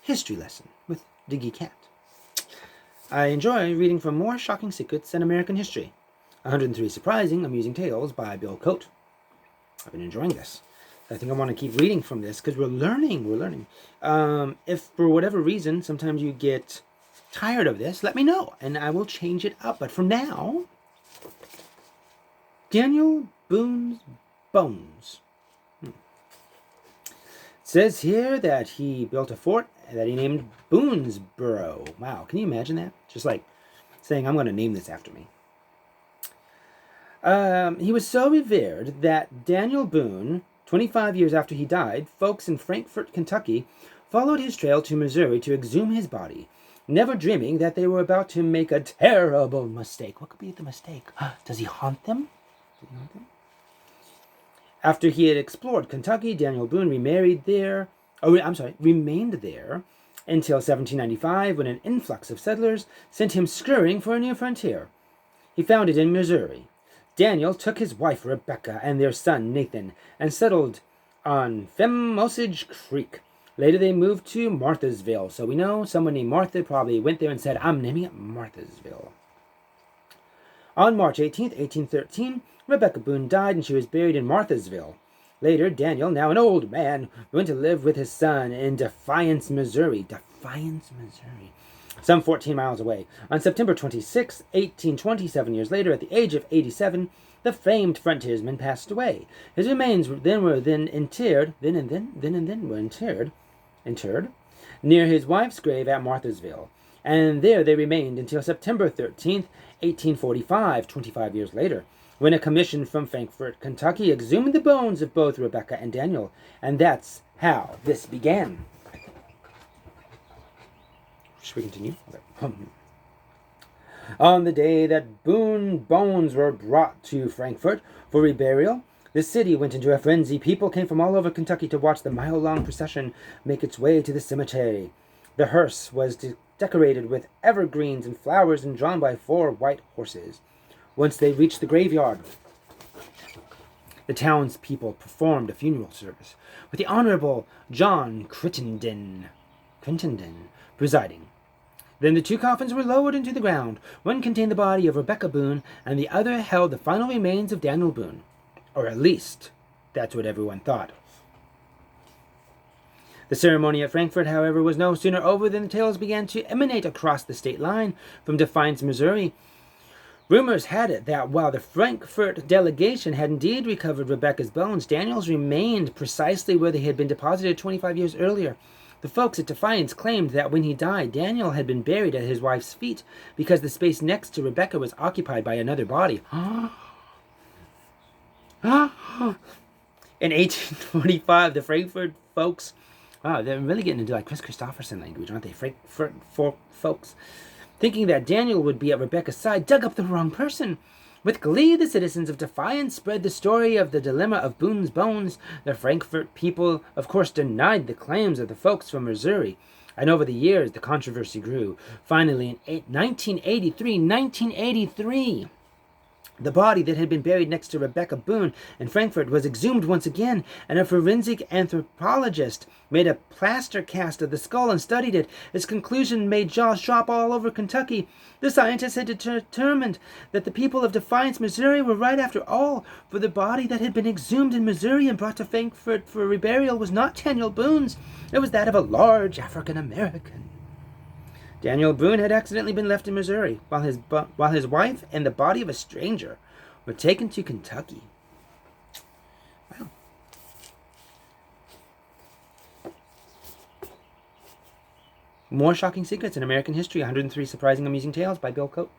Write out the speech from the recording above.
history lesson with Diggy Cat. I enjoy reading from more shocking secrets in American history. 103 Surprising Amusing Tales by Bill Coate. I've been enjoying this. I think I want to keep reading from this because we're learning. If for whatever reason sometimes you get tired of this, let me know and I will change it up. But for now, Daniel Boone's bones. It says here that he built a fort that he named Boonesboro. Wow, can you imagine that? Just like saying, I'm going to name this after me. He was so revered that Daniel Boone, 25 years after he died, folks in Frankfort, Kentucky, followed his trail to Missouri to exhume his body, never dreaming that they were about to make a terrible mistake. What could be the mistake? Does he haunt them? After he had explored Kentucky, Daniel Boone remained there until 1795, when an influx of settlers sent him scurrying for a new frontier. He found it in Missouri. Daniel took his wife Rebecca and their son Nathan and settled on Osage Creek. Later they moved to Marthasville. So we know someone named Martha probably went there and said, I'm naming it Marthasville. On March 18th, 1813, Rebecca Boone died and she was buried in Marthasville. Later, Daniel, now an old man, went to live with his son in Defiance, Missouri. Some 14 miles away. On September 26, 1827 years later, at the age of 87, the famed frontiersman passed away. His remains were interred near his wife's grave at Marthasville, and there they remained until September 13th, 1845, 25 years later, when a commission from Frankfort, Kentucky, exhumed the bones of both Rebecca and Daniel, and that's how this began. Should we continue? Okay. On the day that Boone bones were brought to Frankfort for reburial, the city went into a frenzy. People came from all over Kentucky to watch the mile-long procession make its way to the cemetery. The hearse was decorated with evergreens and flowers and drawn by 4 white horses. Once they reached the graveyard, the townspeople performed a funeral service, with the Honorable John Crittenden presiding. Then the 2 coffins were lowered into the ground. One contained the body of Rebecca Boone, and the other held the final remains of Daniel Boone. Or at least, that's what everyone thought. The ceremony at Frankfort, however, was no sooner over than the tales began to emanate across the state line from Defiance, Missouri. Rumors had it that while the Frankfort delegation had indeed recovered Rebecca's bones, Daniel's remained precisely where they had been deposited 25 years earlier. The folks at Defiance claimed that when he died, Daniel had been buried at his wife's feet because the space next to Rebecca was occupied by another body. In 1845, the Frankfort folks, wow, they're really getting into like Chris Christopherson language, aren't they? Frankfort folks, thinking that Daniel would be at Rebecca's side, dug up the wrong person. With glee, the citizens of Defiance spread the story of the dilemma of Boone's bones. The Frankfort people, of course, denied the claims of the folks from Missouri. And over the years, the controversy grew. Finally, in 1983, the body that had been buried next to Rebecca Boone in Frankfort was exhumed once again, and a forensic anthropologist made a plaster cast of the skull and studied it. His conclusion made jaws drop all over Kentucky. The scientists had determined that the people of Defiance, Missouri were right after all, for the body that had been exhumed in Missouri and brought to Frankfort for reburial was not Daniel Boone's. It was that of a large African American. Daniel Boone had accidentally been left in Missouri, while his wife and the body of a stranger were taken to Kentucky. Wow. More shocking secrets in American history, 103 Surprising Amusing Tales by Bill Coate.